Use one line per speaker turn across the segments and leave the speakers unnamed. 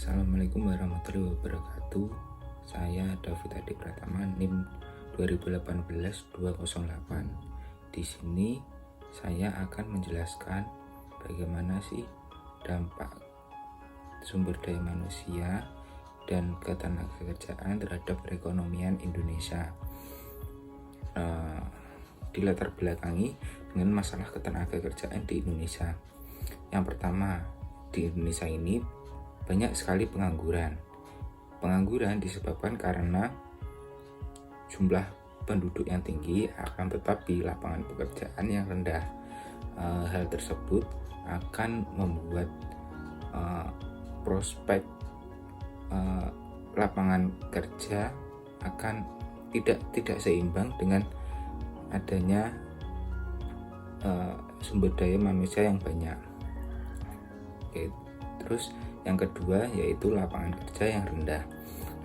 Assalamualaikum warahmatullahi wabarakatuh. Saya David Adi Pratama, NIM 2018-208. Di sini saya akan menjelaskan bagaimana sih dampak sumber daya manusia dan ketenagakerjaan terhadap perekonomian Indonesia. Dilatar belakangi dengan masalah ketenagakerjaan di Indonesia. Yang pertama, di Indonesia ini banyak sekali pengangguran. Pengangguran disebabkan karena jumlah penduduk yang tinggi akan tetapi lapangan pekerjaan yang rendah. Hal tersebut akan membuat prospek lapangan kerja akan tidak seimbang dengan adanya sumber daya manusia yang banyak. Terus yang kedua yaitu lapangan kerja yang rendah.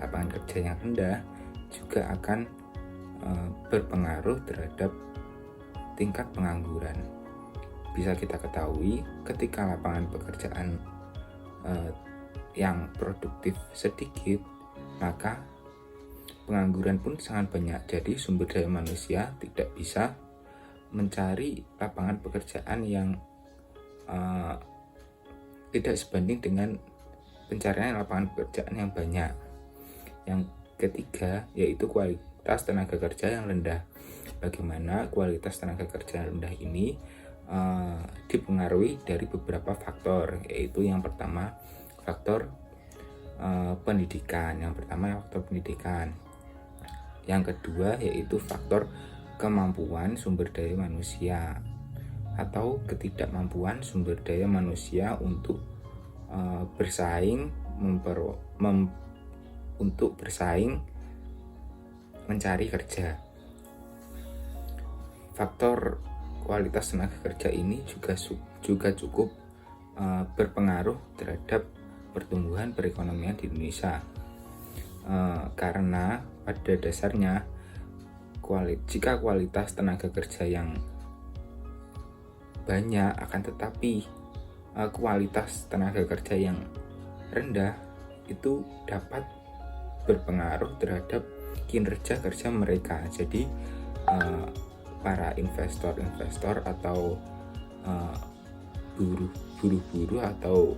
Lapangan kerja yang rendah juga akan berpengaruh terhadap tingkat pengangguran. Bisa kita ketahui ketika lapangan pekerjaan yang produktif sedikit, maka pengangguran pun sangat banyak. Jadi sumber daya manusia tidak bisa mencari lapangan pekerjaan yang tidak sebanding dengan pencarian lapangan pekerjaan yang banyak. Yang ketiga yaitu kualitas tenaga kerja yang rendah. Bagaimana kualitas tenaga kerja yang rendah ini dipengaruhi dari beberapa faktor, yaitu yang pertama faktor pendidikan. Yang kedua yaitu faktor kemampuan sumber daya manusia atau ketidakmampuan sumber daya manusia untuk bersaing mencari kerja. Faktor kualitas tenaga kerja ini juga cukup berpengaruh terhadap pertumbuhan perekonomian di Indonesia, karena pada dasarnya jika kualitas tenaga kerja yang banyak akan tetapi kualitas tenaga kerja yang rendah itu dapat berpengaruh terhadap kinerja kerja mereka. Jadi para investor atau buruh atau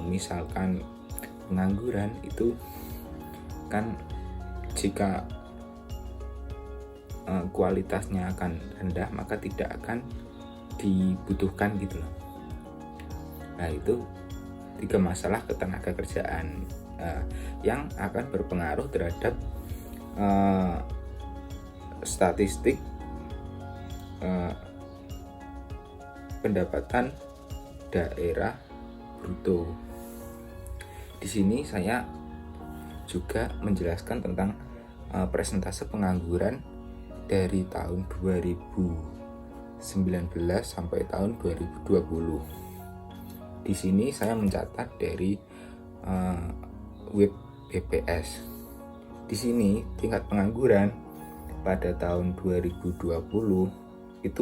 misalkan pengangguran itu kan jika kualitasnya akan rendah maka tidak akan dibutuhkan gitu loh. Nah, itu 3 masalah ketenaga kerjaan yang akan berpengaruh terhadap statistik pendapatan daerah bruto. Di sini saya juga menjelaskan tentang persentase pengangguran dari tahun 2019 sampai tahun 2020. Di sini saya mencatat dari web BPS. Di sini tingkat pengangguran pada tahun 2020 itu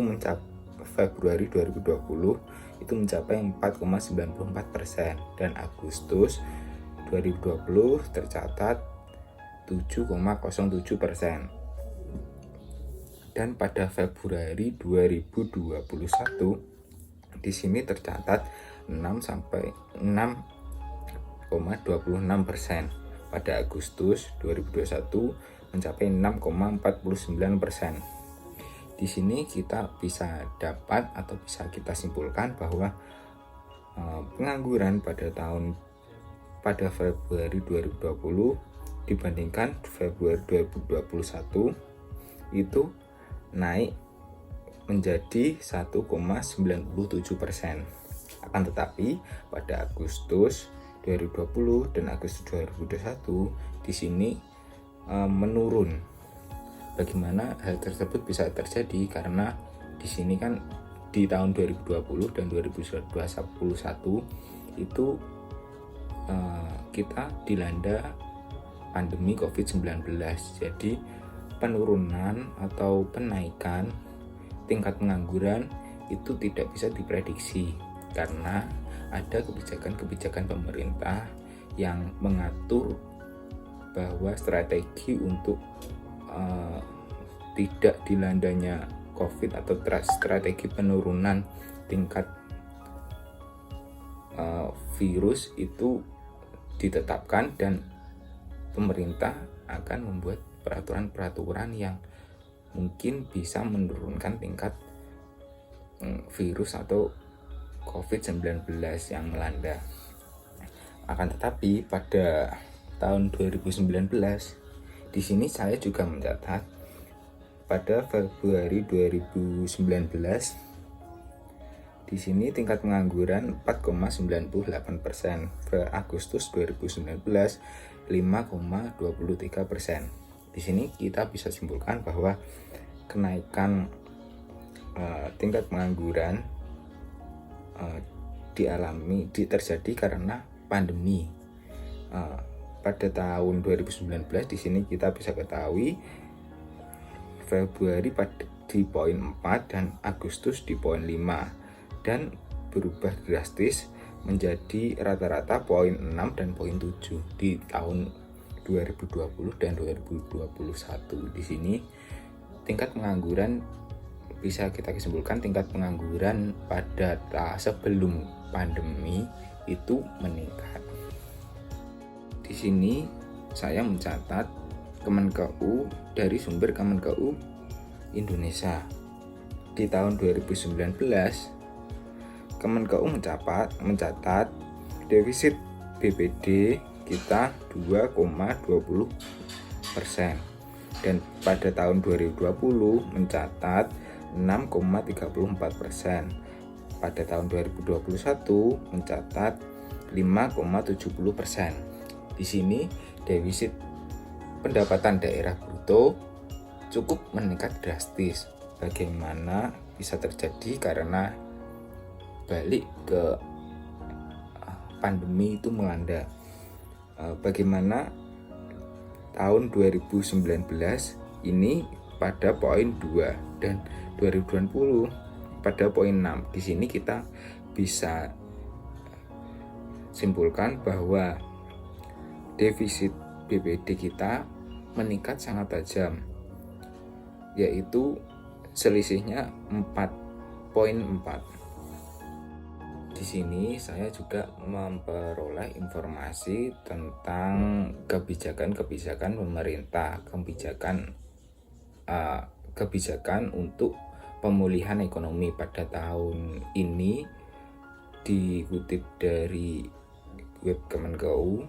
Februari 2020 itu mencapai 4,94% dan Agustus 2020 tercatat 7,07%. Dan pada Februari 2021 di sini tercatat 6,26%. Pada Agustus 2021 mencapai 6,49%. Di sini kita bisa dapat atau bisa kita simpulkan bahwa pengangguran pada Februari 2020 dibandingkan Februari 2021 itu naik menjadi 1,97%. Akan tetapi pada Agustus 2020 dan Agustus 2021 di sini menurun. Bagaimana hal tersebut bisa terjadi? Karena di sini kan di tahun 2020 dan 2021 itu kita dilanda pandemi COVID-19. Jadi penurunan atau penaikan tingkat pengangguran itu tidak bisa diprediksi karena ada kebijakan-kebijakan pemerintah yang mengatur bahwa strategi untuk tidak dilandanya COVID atau strategi penurunan tingkat virus itu ditetapkan, dan pemerintah akan membuat peraturan-peraturan yang mungkin bisa menurunkan tingkat virus atau COVID-19 yang melanda. Akan tetapi pada tahun 2019, di sini saya juga mencatat pada Februari 2019, di sini tingkat pengangguran 4,98%, pada Agustus 2019 5,23%. Di sini kita bisa simpulkan bahwa kenaikan tingkat pengangguran terjadi karena pandemi. Pada tahun 2019 di sini kita bisa ketahui Februari di poin 4 dan Agustus di poin 5, dan berubah drastis menjadi rata-rata poin 6 dan poin 7 di tahun 2020 dan 2021. Di sini tingkat pengangguran bisa kita simpulkan tingkat pengangguran pada sebelum pandemi itu meningkat. Di sini saya mencatat Kemenkeu dari sumber Kemenkeu Indonesia. Di tahun 2019 Kemenkeu mencatat defisit BPD kita 2,20%, dan pada tahun 2020 mencatat 6,34%. Pada tahun 2021 mencatat 5,70%. Di sini defisit pendapatan daerah bruto cukup meningkat drastis. Bagaimana bisa terjadi? Karena balik ke pandemi itu melanda. Bagaimana tahun 2019 ini pada poin 2 dan 2020 pada poin 6. Di sini kita bisa simpulkan bahwa defisit BPD kita meningkat sangat tajam, yaitu selisihnya 4,4. Di sini saya juga memperoleh informasi tentang kebijakan pemerintah, kebijakan untuk pemulihan ekonomi pada tahun ini. Dikutip dari web Kemenkeu,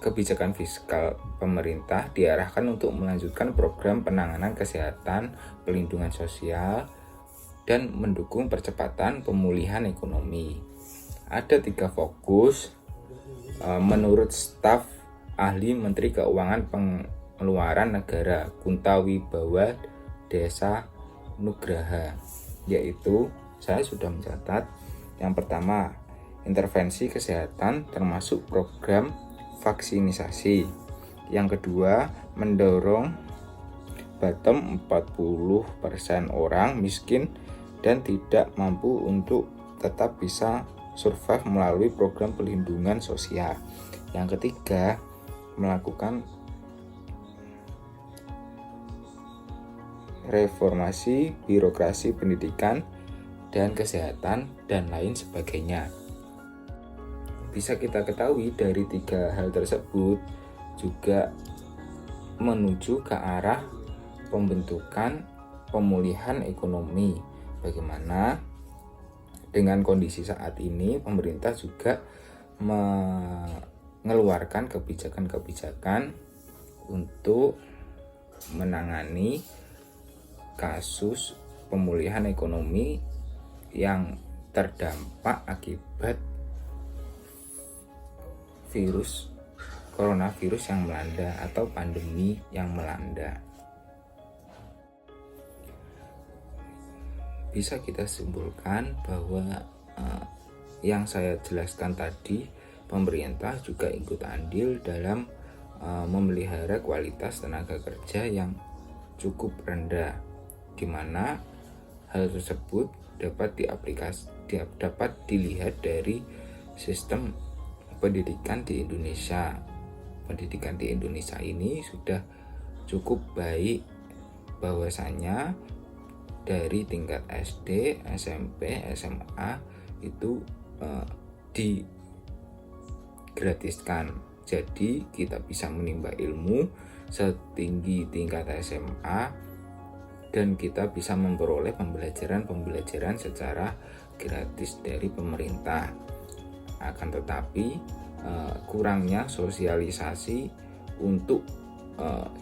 kebijakan fiskal pemerintah diarahkan untuk melanjutkan program penanganan kesehatan, pelindungan sosial, dan mendukung percepatan pemulihan ekonomi. Ada 3 fokus menurut staf ahli Menteri Keuangan Pengeluaran Negara Kunto Wibawa Desa Nugraha, yaitu saya sudah mencatat. Yang pertama, intervensi kesehatan termasuk program vaksinisasi. Yang kedua, mendorong bottom 40% orang miskin dan tidak mampu untuk tetap bisa survive melalui program perlindungan sosial. Yang ketiga, melakukan reformasi birokrasi pendidikan dan kesehatan dan lain sebagainya. Bisa kita ketahui dari 3 hal tersebut juga menuju ke arah pembentukan pemulihan ekonomi. Bagaimana dengan kondisi saat ini pemerintah juga mengeluarkan kebijakan-kebijakan untuk menangani kasus pemulihan ekonomi yang terdampak akibat virus coronavirus yang melanda atau pandemi yang melanda. Bisa kita simpulkan bahwa yang saya jelaskan tadi, pemerintah juga ikut andil dalam memelihara kualitas tenaga kerja yang cukup rendah, di mana hal tersebut dapat dilihat dari sistem pendidikan di Indonesia. Pendidikan di Indonesia ini sudah cukup baik, bahwasanya dari tingkat SD, SMP, SMA itu digratiskan. Jadi kita bisa menimba ilmu setinggi tingkat SMA dan kita bisa memperoleh pembelajaran secara gratis dari pemerintah. Akan tetapi kurangnya sosialisasi untuk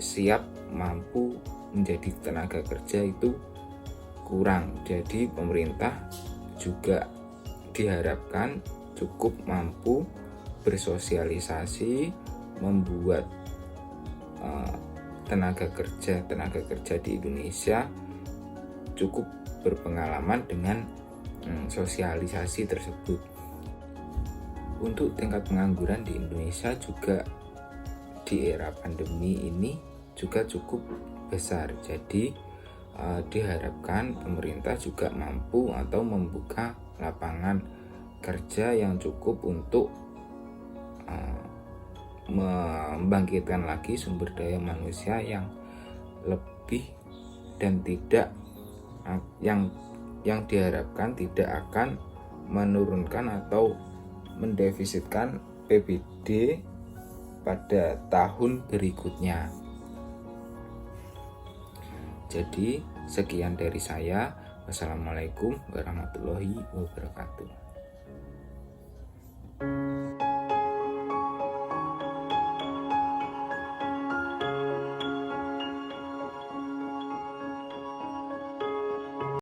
siap mampu menjadi tenaga kerja itu kurang. Jadi pemerintah juga diharapkan cukup mampu bersosialisasi, membuat tenaga kerja di Indonesia cukup berpengalaman dengan sosialisasi tersebut. Untuk tingkat pengangguran di Indonesia juga di era pandemi ini juga cukup besar. Jadi diharapkan pemerintah juga mampu atau membuka lapangan kerja yang cukup untuk membangkitkan lagi sumber daya manusia yang lebih dan tidak yang diharapkan tidak akan menurunkan atau mendefisitkan PBD pada tahun berikutnya. Jadi sekian dari saya. Wassalamualaikum warahmatullahi wabarakatuh.